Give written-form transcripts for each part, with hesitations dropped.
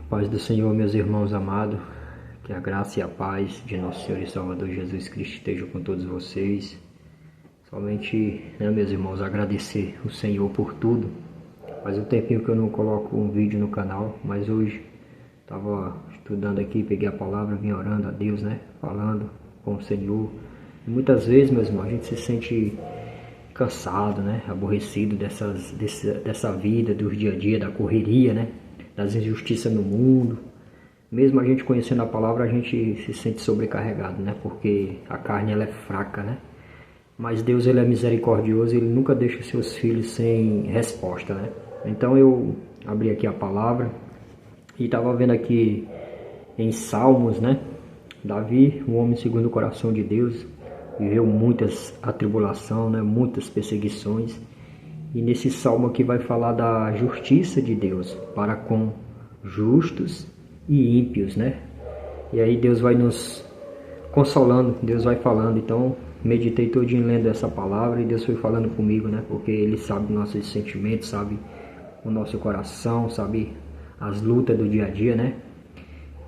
Paz do Senhor, meus irmãos amados, que a graça e a paz de nosso Senhor e Salvador Jesus Cristo estejam com todos vocês. Somente, meus irmãos, agradecer o Senhor por tudo. Faz um tempinho que eu não coloco um vídeo no canal, mas hoje estava estudando aqui, peguei a palavra, vim orando a Deus, falando com o Senhor. E muitas vezes, meus irmãos, a gente se sente cansado, aborrecido dessa vida, do dia a dia, da correria, das injustiças no mundo. Mesmo a gente conhecendo a palavra, a gente se sente sobrecarregado, porque a carne ela é fraca, Mas Deus ele é misericordioso, ele nunca deixa seus filhos sem resposta, Então eu abri aqui a palavra e estava vendo aqui em Salmos, Davi, um homem segundo o coração de Deus, viveu muitas atribulações, muitas perseguições. E nesse salmo aqui vai falar da justiça de Deus para com justos e ímpios, E aí Deus vai nos consolando, Deus vai falando. Então meditei todinho lendo essa palavra e Deus foi falando comigo, Porque Ele sabe nossos sentimentos, sabe o nosso coração, sabe as lutas do dia a dia,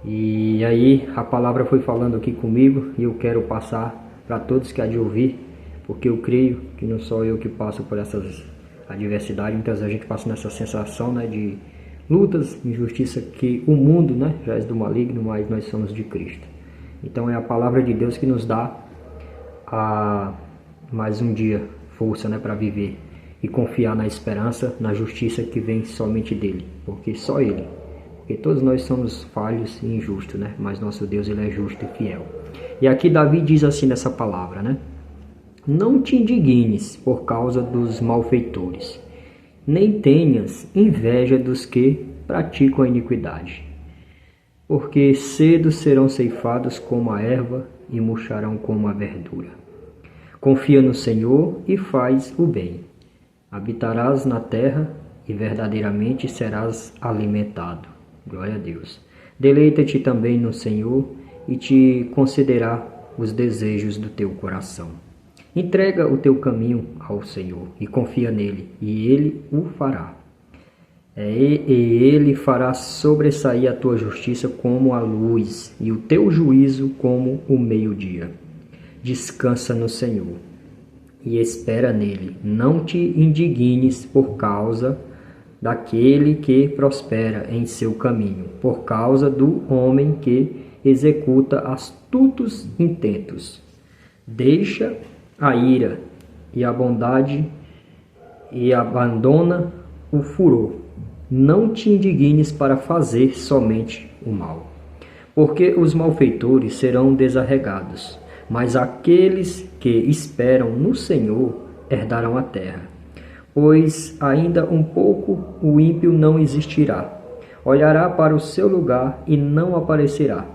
E aí a palavra foi falando aqui comigo e eu quero passar para todos que há de ouvir, porque eu creio que não sou eu que passo por essas adversidades, muitas vezes a gente passa nessa sensação, de lutas, injustiça, que o mundo, já é do maligno, mas nós somos de Cristo. Então é a palavra de Deus que nos dá mais um dia força, para viver e confiar na esperança, na justiça que vem somente dele, porque só ele. Porque todos nós somos falhos e injustos, Mas nosso Deus ele é justo e fiel. E aqui Davi diz assim nessa palavra, Não te indignes por causa dos malfeitores, nem tenhas inveja dos que praticam a iniquidade, porque cedo serão ceifados como a erva e murcharão como a verdura. Confia no Senhor e faz o bem. Habitarás na terra e verdadeiramente serás alimentado. Glória a Deus. Deleita-te também no Senhor e te concederá os desejos do teu coração. Entrega o teu caminho ao Senhor e confia nele, e ele o fará. E ele fará sobressair a tua justiça como a luz, e o teu juízo como o meio-dia. Descansa no Senhor e espera nele. Não te indignes por causa daquele que prospera em seu caminho, por causa do homem que executa astutos intentos. Deixa a ira e a bondade e abandona o furor. Não te indignes para fazer somente o mal, porque os malfeitores serão desarregados, mas aqueles que esperam no Senhor herdarão a terra. Pois ainda um pouco o ímpio não existirá, olhará para o seu lugar e não aparecerá.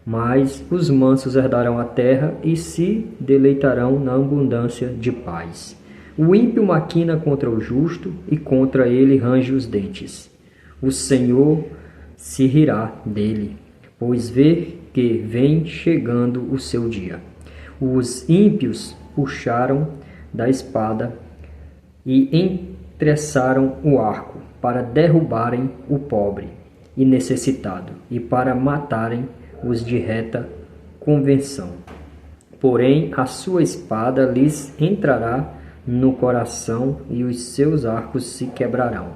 Mas os mansos herdarão a terra e se deleitarão na abundância de paz. O ímpio maquina contra o justo e contra ele range os dentes. O Senhor se rirá dele, pois vê que vem chegando o seu dia. Os ímpios puxaram da espada e entreçaram o arco para derrubarem o pobre e necessitado e para matarem os de reta convenção. Porém, a sua espada lhes entrará no coração e os seus arcos se quebrarão.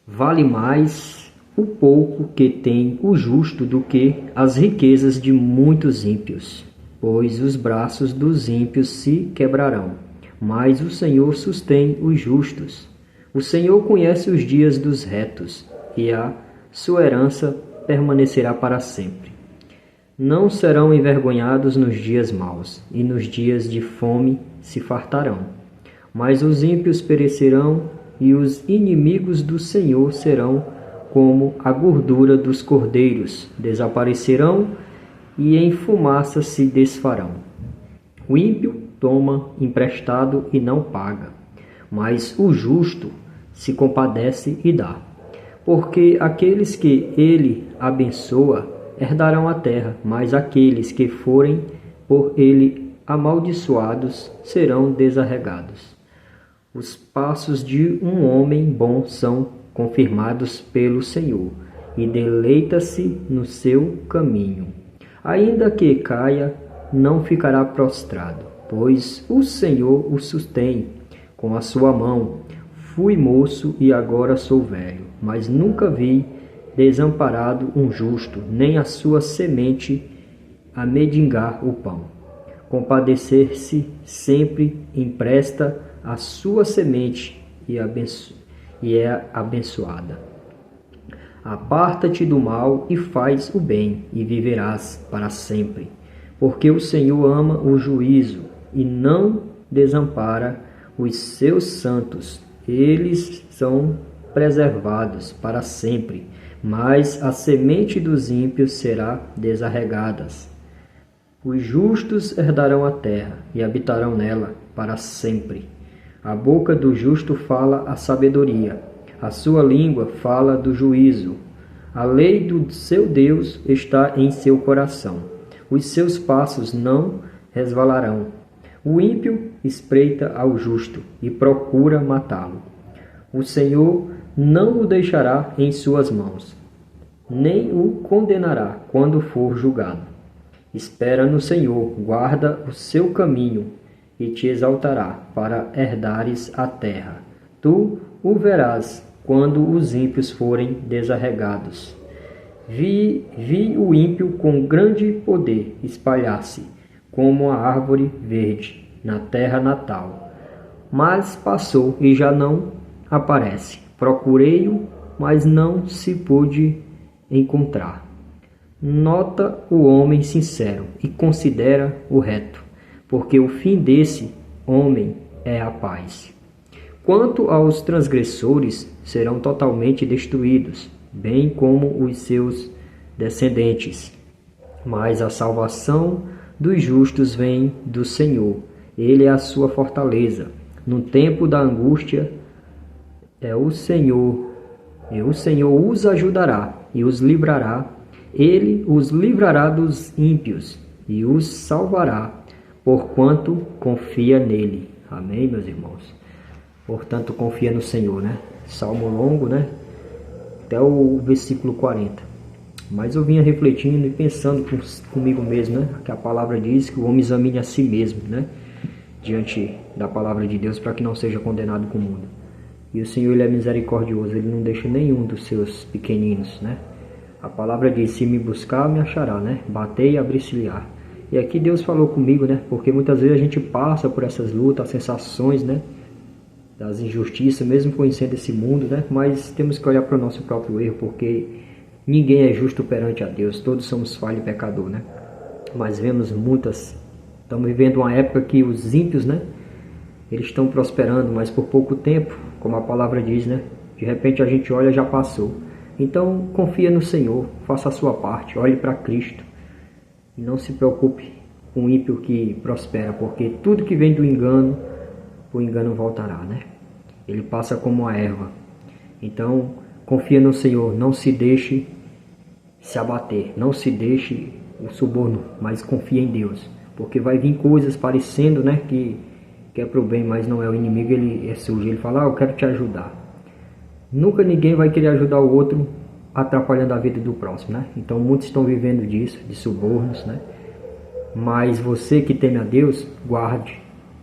Vale mais o pouco que tem o justo do que as riquezas de muitos ímpios, pois os braços dos ímpios se quebrarão. Mas o Senhor sustém os justos. O Senhor conhece os dias dos retos, e a sua herança permanecerá para sempre. Não serão envergonhados nos dias maus, e nos dias de fome se fartarão. Mas os ímpios perecerão, e os inimigos do Senhor serão como a gordura dos cordeiros, desaparecerão, e em fumaça se desfarão. O ímpio toma emprestado e não paga, mas o justo se compadece e dá. Porque aqueles que ele abençoa herdarão a terra, mas aqueles que forem por ele amaldiçoados serão desarregados. Os passos de um homem bom são confirmados pelo Senhor, e deleita-se no seu caminho. Ainda que caia, não ficará prostrado, pois o Senhor o sustém com a sua mão. Fui moço e agora sou velho, mas nunca vi desamparado um justo, nem a sua semente a mendigar o pão. Compadecer-se sempre empresta a sua semente e é abençoada. Aparta-te do mal e faz o bem, e viverás para sempre. Porque o Senhor ama o juízo e não desampara os seus santos. Eles são preservados para sempre, mas a semente dos ímpios será desarraigada. Os justos herdarão a terra e habitarão nela para sempre. A boca do justo fala a sabedoria, a sua língua fala do juízo. A lei do seu Deus está em seu coração. Os seus passos não resvalarão. O ímpio espreita ao justo e procura matá-lo. O Senhor não o deixará em suas mãos, nem o condenará quando for julgado. Espera no Senhor, guarda o seu caminho, e te exaltará para herdares a terra. Tu o verás quando os ímpios forem desarraigados. Vi o ímpio com grande poder espalhar-se, como a árvore verde, na terra natal. Mas passou e já não aparece. Procurei-o, mas não se pôde encontrar. Nota o homem sincero e considera o reto, porque o fim desse homem é a paz. Quanto aos transgressores, serão totalmente destruídos, bem como os seus descendentes. Mas a salvação dos justos vem do Senhor. Ele é a sua fortaleza. No tempo da angústia, o Senhor os ajudará e os livrará. Ele os livrará dos ímpios e os salvará, porquanto confia nele. Amém, meus irmãos? Portanto, confia no Senhor, né? Salmo longo, né? Até o versículo 40. Mas eu vinha refletindo e pensando comigo mesmo, né? Que a palavra diz que o homem examine a si mesmo, né? Diante da palavra de Deus, para que não seja condenado com o mundo. E o Senhor, Ele é misericordioso, Ele não deixa nenhum dos seus pequeninos, né? A palavra diz, se me buscar, me achará, né? Bater e abrir-se-lhe-á. E aqui Deus falou comigo, né? Porque muitas vezes a gente passa por essas lutas, as sensações, né? Das injustiças, mesmo conhecendo esse mundo, né? Mas temos que olhar para o nosso próprio erro, porque ninguém é justo perante a Deus. Todos somos falhos e pecadores, né? Mas vemos estamos vivendo uma época que os ímpios, né? Eles estão prosperando, mas por pouco tempo, como a palavra diz, né? De repente a gente olha, já passou. Então, confia no Senhor, faça a sua parte, olhe para Cristo. E não se preocupe com o ímpio que prospera, porque tudo que vem do engano, o engano voltará, né? Ele passa como a erva. Então, confia no Senhor, não se deixe se abater, não se deixe o suborno, mas confia em Deus. Porque vai vir coisas parecendo, né, que é pro bem, mas não é. O inimigo, ele é sujo, ele fala, eu quero te ajudar. Nunca ninguém vai querer ajudar o outro atrapalhando a vida do próximo, né? Então muitos estão vivendo disso, de subornos, né? Mas você que teme a Deus, guarde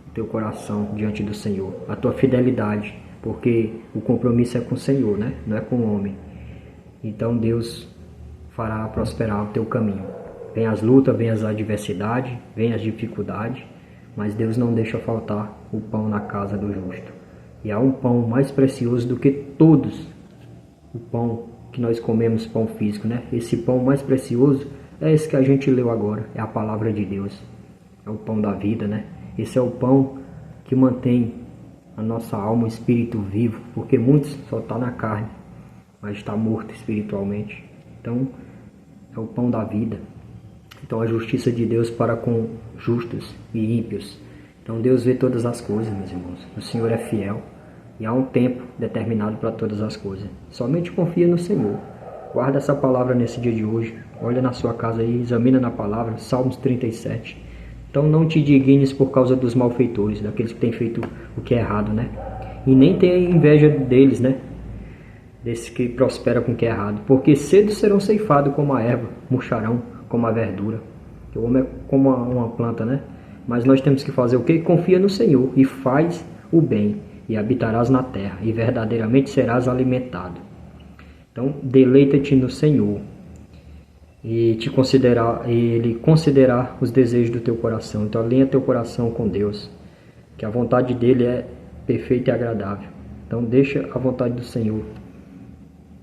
o teu coração diante do Senhor, a tua fidelidade, porque o compromisso é com o Senhor, né? Não é com o homem. Então Deus fará prosperar o teu caminho. Vem as lutas, vem as adversidades, vem as dificuldades, mas Deus não deixa faltar o pão na casa do justo. E há um pão mais precioso do que todos, o pão que nós comemos, pão físico, né? Esse pão mais precioso é esse que a gente leu agora, é a palavra de Deus. É o pão da vida, né? Esse é o pão que mantém a nossa alma, o espírito vivo, porque muitos só estão na carne, mas está morto espiritualmente. Então, é o pão da vida. Então, a justiça de Deus para com justos e ímpios. Então, Deus vê todas as coisas, meus irmãos. O Senhor é fiel. E há um tempo determinado para todas as coisas. Somente confia no Senhor. Guarda essa palavra nesse dia de hoje. Olha na sua casa aí, examina na palavra, Salmos 37. Então não te indignes por causa dos malfeitores, daqueles que têm feito o que é errado, né? E nem tenha inveja deles, né? desse que prospera com o que é errado. Porque cedo serão ceifados como a erva, murcharão como a verdura. O homem é como uma planta, né? Mas nós temos que fazer o quê? Confia no Senhor e faz o bem, e habitarás na terra, e verdadeiramente serás alimentado. Então, deleita-te no Senhor, e Ele considerar os desejos do teu coração. Então, alinha teu coração com Deus, que a vontade dele é perfeita e agradável. Então, deixa a vontade do Senhor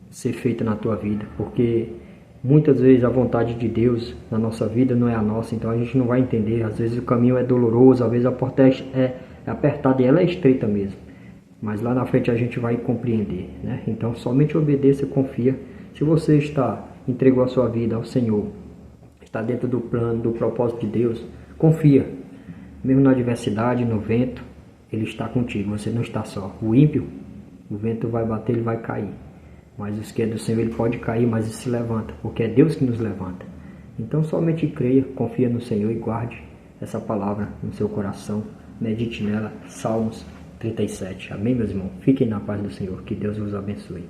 ser feita na tua vida, porque muitas vezes a vontade de Deus na nossa vida não é a nossa, então a gente não vai entender. Às vezes o caminho é doloroso, às vezes a porta é apertada e ela é estreita mesmo, mas lá na frente a gente vai compreender, né? Então somente obedeça e confia. Se você entregou a sua vida ao Senhor, está dentro do plano, do propósito de Deus, confia. Mesmo na adversidade, no vento, Ele está contigo, você não está só. O ímpio, o vento vai bater, ele vai cair. Mas os que é do Senhor, ele pode cair, mas ele se levanta, porque é Deus que nos levanta. Então somente creia, confia no Senhor e guarde essa palavra no seu coração. Medite nela. Salmos 37. Amém, meus irmãos? Fiquem na paz do Senhor. Que Deus os abençoe.